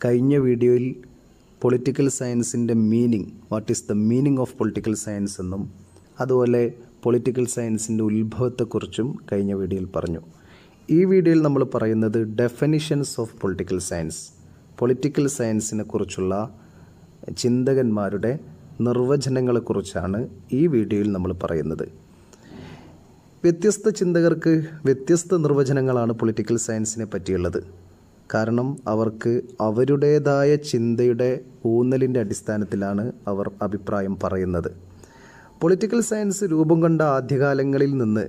കഴിഞ്ഞ വീഡിയോയിൽ പൊളിറ്റിക്കൽ സയൻസിൻ്റെ meaning, what is the meaning of political science എന്നും അതുപോലെ പൊളിറ്റിക്കൽ സയൻസിൻ്റെ ഉത്ഭവത്തെക്കുറിച്ചും കഴിഞ്ഞ വീഡിയോയിൽ പറഞ്ഞു. ഈ വീഡിയോയിൽ നമ്മൾ പറയുന്നത് definitions of political science, political സയൻസിനെ കുറിച്ചുള്ള ചിന്തകന്മാരുടെ നിർവചനങ്ങളെക്കുറിച്ചാണ് ഈ വീഡിയോയിൽ നമ്മൾ പറയുന്നത്. വ്യത്യസ്ത ചിന്തകർക്ക് വ്യത്യസ്ത നിർവചനങ്ങളാണ് പൊളിറ്റിക്കൽ സയൻസിനെ പറ്റിയുള്ളത്. കാരണം അവർക്ക് അവരുടേതായ ചിന്തയുടെ ഊന്നലിൻ്റെ അടിസ്ഥാനത്തിലാണ് അവർ അഭിപ്രായം പറയുന്നത്. പൊളിറ്റിക്കൽ സയൻസ് രൂപം കൊണ്ട ആദ്യകാലങ്ങളിൽ നിന്ന്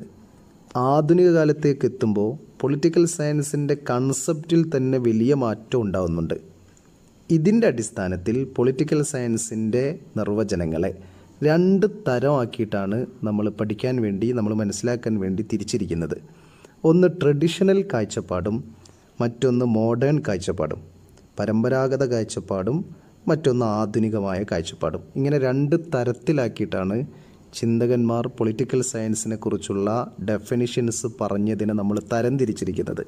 ആധുനിക കാലത്തേക്ക് എത്തുമ്പോൾ പൊളിറ്റിക്കൽ സയൻസിൻ്റെ കൺസെപ്റ്റിൽ തന്നെ വലിയ മാറ്റം ഉണ്ടാകുന്നുണ്ട്. ഇതിൻ്റെ അടിസ്ഥാനത്തിൽ പൊളിറ്റിക്കൽ സയൻസിൻ്റെ നിർവചനങ്ങളെ രണ്ട് തരമാക്കിയിട്ടാണ് നമ്മൾ പഠിക്കാൻ വേണ്ടി, നമ്മൾ മനസ്സിലാക്കാൻ വേണ്ടി തിരിച്ചിരിക്കുന്നത്. ഒന്ന് ട്രഡീഷണൽ കാഴ്ചപ്പാടും മറ്റൊന്ന് മോഡേൺ കാഴ്ചപ്പാടും, പരമ്പരാഗത കാഴ്ചപ്പാടും മറ്റൊന്ന് ആധുനികമായ കാഴ്ചപ്പാടും. ഇങ്ങനെ രണ്ട് തരത്തിലാക്കിയിട്ടാണ് ചിന്തകന്മാർ പൊളിറ്റിക്കൽ സയൻസിനെ കുറിച്ചുള്ള ഡെഫിനിഷൻസ് പറഞ്ഞതിനെ നമ്മൾ തരംതിരിച്ചിരിക്കുന്നത്.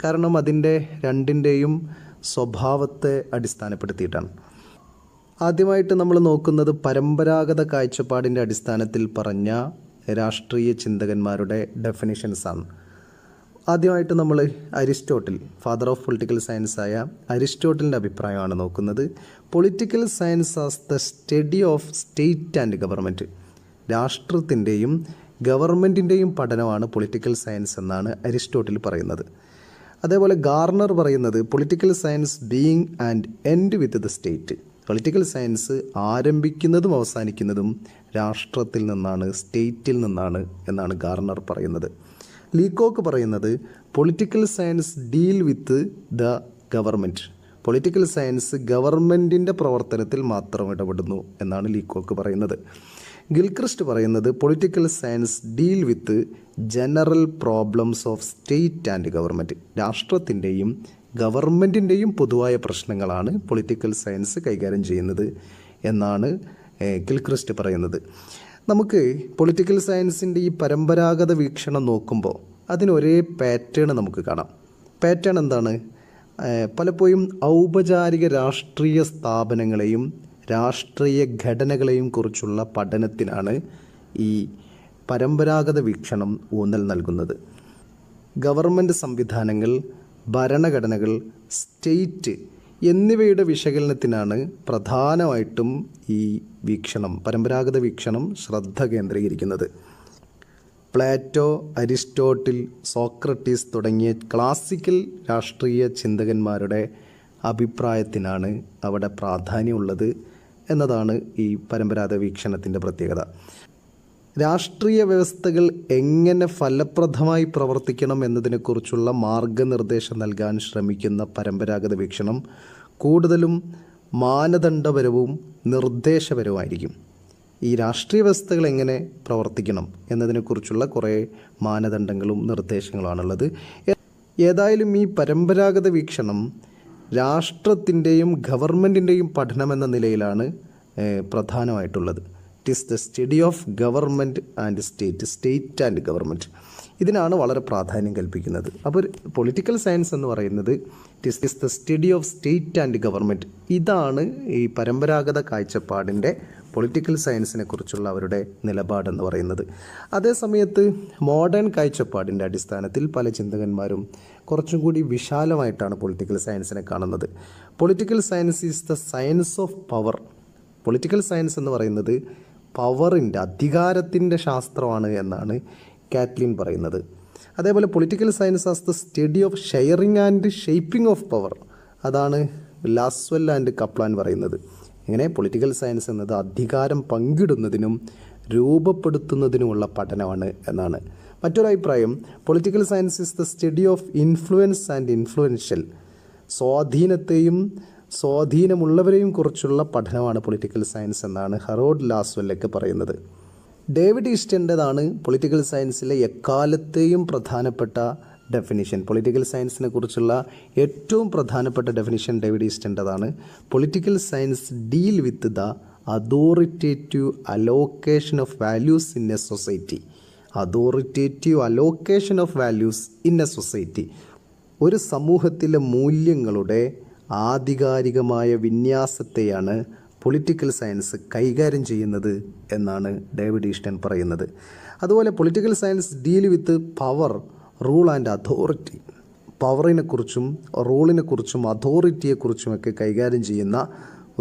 കാരണം അതിൻ്റെ രണ്ടിൻ്റെയും സ്വഭാവത്തെ അടിസ്ഥാനപ്പെടുത്തിയിട്ടാണ്. ആദ്യമായിട്ട് നമ്മൾ നോക്കുന്നത് പരമ്പരാഗത കാഴ്ചപ്പാടിൻ്റെ അടിസ്ഥാനത്തിൽ പറഞ്ഞ രാഷ്ട്രീയ ചിന്തകന്മാരുടെ ഡെഫിനിഷൻസാണ്. ആദ്യമായിട്ട് നമ്മൾ അരിസ്റ്റോട്ടിൽ, ഫാദർ ഓഫ് പൊളിറ്റിക്കൽ സയൻസായ അരിസ്റ്റോട്ടലിൻ്റെ അഭിപ്രായമാണ് നോക്കുന്നത്. Political science as the study of state and government, രാഷ്ട്രത്തിൻ്റെയും ഗവൺമെൻറ്റിൻ്റെയും പഠനമാണ് പൊളിറ്റിക്കൽ സയൻസ് എന്നാണ് അരിസ്റ്റോട്ടിൽ പറയുന്നത്. അതേപോലെ ഗാർണർ പറയുന്നത് political science being and end with the state, political science ആരംഭിക്കുന്നതും അവസാനിക്കുന്നതും രാഷ്ട്രത്തിൽ നിന്നാണ്, സ്റ്റേറ്റിൽ നിന്നാണ് എന്നാണ് ഗാർണർ പറയുന്നത്. ലീകോക്ക് പറയുന്നത് political science deal with the government, political science ഗവൺമെൻറ്റിൻ്റെ പ്രവർത്തനത്തിൽ മാത്രം ഇടപെടുന്നു എന്നാണ് ലീകോക്ക് പറയുന്നത്. ഗിൽക്രിസ്റ്റ് പറയുന്നത് political science deal with general problems of state and government, രാഷ്ട്രത്തിൻ്റെയും ഗവൺമെൻറ്റിൻ്റെയും പൊതുവായ പ്രശ്നങ്ങളാണ് പൊളിറ്റിക്കൽ സയൻസ് കൈകാര്യം ചെയ്യുന്നത് എന്നാണ് ഗിൽക്രിസ്റ്റ് പറയുന്നത്. നമുക്ക് പൊളിറ്റിക്കൽ സയൻസിൻ്റെ ഈ പരമ്പരാഗത വീക്ഷണം നോക്കുമ്പോൾ അതിനൊരേ പാറ്റേൺ നമുക്ക് കാണാം. പാറ്റേൺ എന്താണ്? പലപ്പോഴും ഔപചാരിക രാഷ്ട്രീയ സ്ഥാപനങ്ങളെയും രാഷ്ട്രീയ ഘടനകളെയും കുറിച്ചുള്ള പഠനത്തിനാണ് ഈ പരമ്പരാഗത വീക്ഷണം ഊന്നൽ നൽകുന്നത്. ഗവൺമെൻറ് സംവിധാനങ്ങൾ, ഭരണഘടനകൾ, സ്റ്റേറ്റ് എന്നിവയുടെ വിശകലനത്തിനാണ് പ്രധാനമായിട്ടും ഈ വീക്ഷണം, പരമ്പരാഗത വീക്ഷണം ശ്രദ്ധ കേന്ദ്രീകരിക്കുന്നത്. പ്ലാറ്റോ, അരിസ്റ്റോട്ടിൽ, സോക്രട്ടീസ് തുടങ്ങിയ ക്ലാസിക്കൽ രാഷ്ട്രീയ ചിന്തകന്മാരുടെ അഭിപ്രായത്തിനാണ് അവിടെ പ്രാധാന്യമുള്ളത് എന്നതാണ് ഈ പരമ്പരാഗത വീക്ഷണത്തിൻ്റെ പ്രത്യേകത. രാഷ്ട്രീയ വ്യവസ്ഥകൾ എങ്ങനെ ഫലപ്രദമായി പ്രവർത്തിക്കണം എന്നതിനെക്കുറിച്ചുള്ള മാർഗനിർദ്ദേശം നൽകാൻ ശ്രമിക്കുന്ന പരമ്പരാഗത വീക്ഷണം കൂടുതലും മാനദണ്ഡപരവും നിർദ്ദേശപരവുമായിരിക്കും. ഈ രാഷ്ട്രീയ വ്യവസ്ഥകൾ എങ്ങനെ പ്രവർത്തിക്കണം എന്നതിനെക്കുറിച്ചുള്ള കുറേ മാനദണ്ഡങ്ങളും നിർദ്ദേശങ്ങളുമാണുള്ളത്. ഏതായാലും ഈ പരമ്പരാഗത വീക്ഷണം രാഷ്ട്രത്തിൻ്റെയും ഗവൺമെൻറ്റിൻ്റെയും പഠനം എന്ന നിലയിലാണ് പ്രധാനമായിട്ടുള്ളത്. It is the study of government and state, state and government, ഇതിനാണ് വളരെ പ്രാധാന്യം കൽപ്പിക്കുന്നത്. അപ്പോൾ പൊളിറ്റിക്കൽ സയൻസ് എന്ന് പറയുന്നത് it is the study of state and government. ഇതാണ് ഈ പരമ്പരാഗത കാഴ്ചപ്പാടിൻ്റെ പൊളിറ്റിക്കൽ സയൻസിനെ കുറിച്ചുള്ള അവരുടെ നിലപാടെന്ന് പറയുന്നത്. അതേസമയത്ത് മോഡേൺ കാഴ്ചപ്പാടിൻ്റെ അടിസ്ഥാനത്തിൽ പല ചിന്തകന്മാരും കുറച്ചും കൂടി വിശാലമായിട്ടാണ് പൊളിറ്റിക്കൽ സയൻസിനെ കാണുന്നത്. Political science is the science of power. Political science എന്ന് പറയുന്നത് പവറിൻ്റെ, അധികാരത്തിൻ്റെ ശാസ്ത്രമാണ് എന്നാണ് കാറ്റ്ലിൻ പറയുന്നത്. അതേപോലെ political science as the study of sharing and shaping of power, അതാണ് ലാസ്വെൽ ആൻഡ് കപ്ലാൻ പറയുന്നത്. ഇങ്ങനെ പൊളിറ്റിക്കൽ സയൻസ് എന്നത് അധികാരം പങ്കിടുന്നതിനും രൂപപ്പെടുത്തുന്നതിനുമുള്ള പഠനമാണ് എന്നാണ്. മറ്റൊരഭിപ്രായം political science is the study of influence and influential, സ്വാധീനത്തെയും സ്വാധീനമുള്ളവരെയും കുറിച്ചുള്ള പഠനമാണ് പൊളിറ്റിക്കൽ സയൻസ് എന്നാണ് ഹറോൾഡ് ലാസ്വെല്ലൊക്കെ പറയുന്നത്. ഡേവിഡ് ഈസ്റ്റൻ്റെതാണ് പൊളിറ്റിക്കൽ സയൻസിലെ എക്കാലത്തെയും പ്രധാനപ്പെട്ട ഡെഫിനിഷൻ. പൊളിറ്റിക്കൽ സയൻസിനെ കുറിച്ചുള്ള ഏറ്റവും പ്രധാനപ്പെട്ട ഡെഫിനിഷൻ ഡേവിഡ് ഈസ്റ്റൻ്റെതാണ്. Political science deal with the authoritative allocation of values in a society, authoritative allocation of values in a society, ഒരു സമൂഹത്തിലെ മൂല്യങ്ങളുടെ ആധികാരികമായ വിന്യാസത്തെയാണ് പൊളിറ്റിക്കൽ സയൻസ് കൈകാര്യം ചെയ്യുന്നത് എന്നാണ് ഡേവിഡ് ഈസ്റ്റൺ പറയുന്നത്. അതുപോലെ political science deal with power, rule and authority. പവറിനെക്കുറിച്ചും റൂളിനെക്കുറിച്ചും അതോറിറ്റിയെക്കുറിച്ചുമൊക്കെ കൈകാര്യം ചെയ്യുന്ന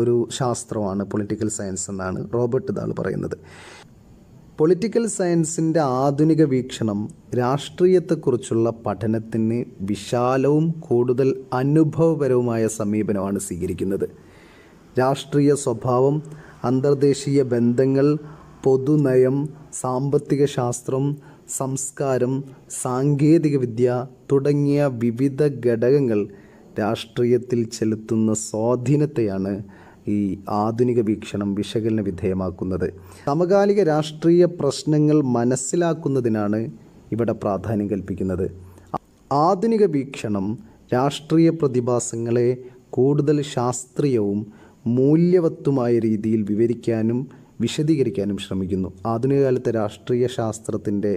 ഒരു ശാസ്ത്രമാണ് പൊളിറ്റിക്കൽ സയൻസ് എന്നാണ് റോബർട്ട് ദാൾ പറയുന്നത്. പൊളിറ്റിക്കൽ സയൻസിൻ്റെ ആധുനിക വീക്ഷണം രാഷ്ട്രീയത്തെക്കുറിച്ചുള്ള പഠനത്തിന് വിശാലവും കൂടുതൽ അനുഭവപരവുമായ സമീപനമാണ് സ്വീകരിക്കുന്നത്. രാഷ്ട്രീയ സ്വഭാവം, അന്തർദേശീയ ബന്ധങ്ങൾ, പൊതുനയം, സാമ്പത്തിക ശാസ്ത്രം, സംസ്കാരം, സാങ്കേതികവിദ്യ തുടങ്ങിയ വിവിധ ഘടകങ്ങൾ രാഷ്ട്രീയത്തിൽ ചെലുത്തുന്ന സ്വാധീനത്തെയാണ് ഈ ആധുനിക വീക്ഷണം വിശകലന വിധേയമാക്കുന്നത്. സമകാലിക രാഷ്ട്രീയ പ്രശ്നങ്ങൾ മനസ്സിലാക്കുന്നതിനാണ് ഇവിടെ പ്രാധാന്യം കൽപ്പിക്കുന്നത്. ആധുനിക വീക്ഷണം രാഷ്ട്രീയ പ്രതിഭാസങ്ങളെ കൂടുതൽ ശാസ്ത്രീയവും മൂല്യവത്തുമായ രീതിയിൽ വിവരിക്കാനും വിശദീകരിക്കാനും ശ്രമിക്കുന്നു. ആധുനിക കാലത്തെ രാഷ്ട്രീയ ശാസ്ത്രത്തിൻ്റെ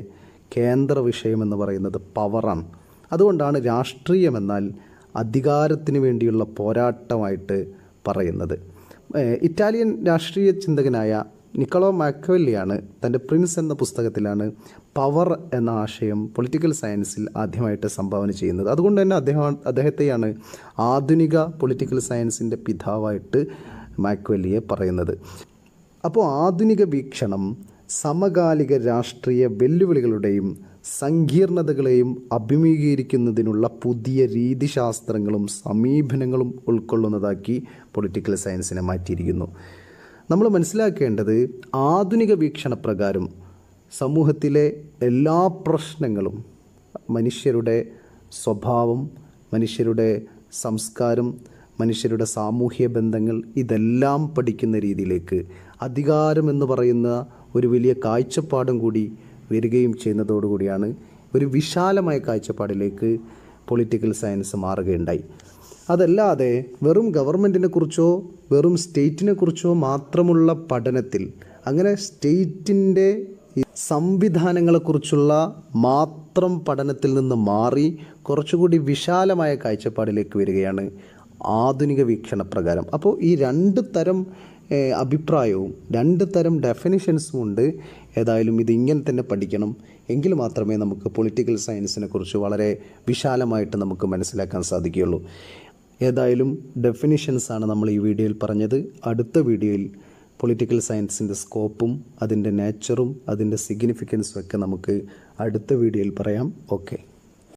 കേന്ദ്ര വിഷയമെന്ന് പറയുന്നത് പവറാണ്. അതുകൊണ്ടാണ് രാഷ്ട്രീയമെന്നാൽ അധികാരത്തിന് വേണ്ടിയുള്ള പോരാട്ടമായിട്ട് പറയുന്നത്. ഇറ്റാലിയൻ രാഷ്ട്രീയ ചിന്തകനായ നിക്കോളോ മാക്കിയവെല്ലിയാണ് തൻ്റെ പ്രിൻസ് എന്ന പുസ്തകത്തിലാണ് പവർ എന്ന ആശയം പൊളിറ്റിക്കൽ സയൻസിൽ ആദ്യമായിട്ട് സംഭാവന ചെയ്യുന്നത്. അതുകൊണ്ട് തന്നെ അദ്ദേഹത്തെയാണ് ആധുനിക പൊളിറ്റിക്കൽ സയൻസിൻ്റെ പിതാവായിട്ട് മാക്കിയവെല്ലിയെ പറയുന്നത്. അപ്പോൾ ആധുനിക വീക്ഷണം സമകാലിക രാഷ്ട്രീയ വെല്ലുവിളികളുടെയും സങ്കീർണതകളെയും അഭിമുഖീകരിക്കുന്നതിനുള്ള പുതിയ രീതിശാസ്ത്രങ്ങളും സമീപനങ്ങളും ഉൾക്കൊള്ളുന്നതാക്കി പൊളിറ്റിക്കൽ സയൻസിനെ മാറ്റിയിരിക്കുന്നു. നമ്മൾ മനസ്സിലാക്കേണ്ടത് ആധുനിക വീക്ഷണപ്രകാരം സമൂഹത്തിലെ എല്ലാ പ്രശ്നങ്ങളും, മനുഷ്യരുടെ സ്വഭാവം, മനുഷ്യരുടെ സംസ്കാരം, മനുഷ്യരുടെ സാമൂഹ്യ ബന്ധങ്ങൾ, ഇതെല്ലാം പഠിക്കുന്ന രീതിയിലേക്ക് അധികാരം എന്ന് പറയുന്ന ഒരു വലിയ കാഴ്ചപ്പാടും കൂടി വരികയും ചെയ്യുന്നതോടുകൂടിയാണ് ഒരു വിശാലമായ കാഴ്ചപ്പാടിലേക്ക് പൊളിറ്റിക്കൽ സയൻസ് മാറുകയുണ്ടായി. അതല്ലാതെ വെറും ഗവൺമെൻറ്റിനെ കുറിച്ചോ വെറും സ്റ്റേറ്റിനെ കുറിച്ചോ മാത്രമുള്ള പഠനത്തിൽ, അങ്ങനെ സ്റ്റേറ്റിൻ്റെ സംവിധാനങ്ങളെക്കുറിച്ചുള്ള മാത്രം പഠനത്തിൽ നിന്ന് മാറി കുറച്ചുകൂടി വിശാലമായ കാഴ്ചപ്പാടിലേക്ക് വരികയാണ് ആധുനിക വീക്ഷണപ്രകാരം. അപ്പോൾ ഈ രണ്ട് തരം അഭിപ്രായവും രണ്ട് തരം ഡെഫിനിഷൻസും ഉണ്ട്. ഏതായാലും ഇതിങ്ങനെ തന്നെ പഠിക്കണം, എങ്കിൽ മാത്രമേ നമുക്ക് പൊളിറ്റിക്കൽ സയൻസിനെ കുറിച്ച് വളരെ വിശാലമായിട്ട് നമുക്ക് മനസ്സിലാക്കാൻ സാധിക്കുകയുള്ളൂ. ഏതായാലും ഡെഫിനിഷൻസാണ് നമ്മൾ ഈ വീഡിയോയിൽ പറഞ്ഞത്. അടുത്ത വീഡിയോയിൽ പൊളിറ്റിക്കൽ സയൻസിൻ്റെ സ്കോപ്പും അതിൻ്റെ നേച്ചറും അതിൻ്റെ സിഗ്നിഫിക്കൻസും ഒക്കെ നമുക്ക് അടുത്ത വീഡിയോയിൽ പറയാം. ഓക്കെ.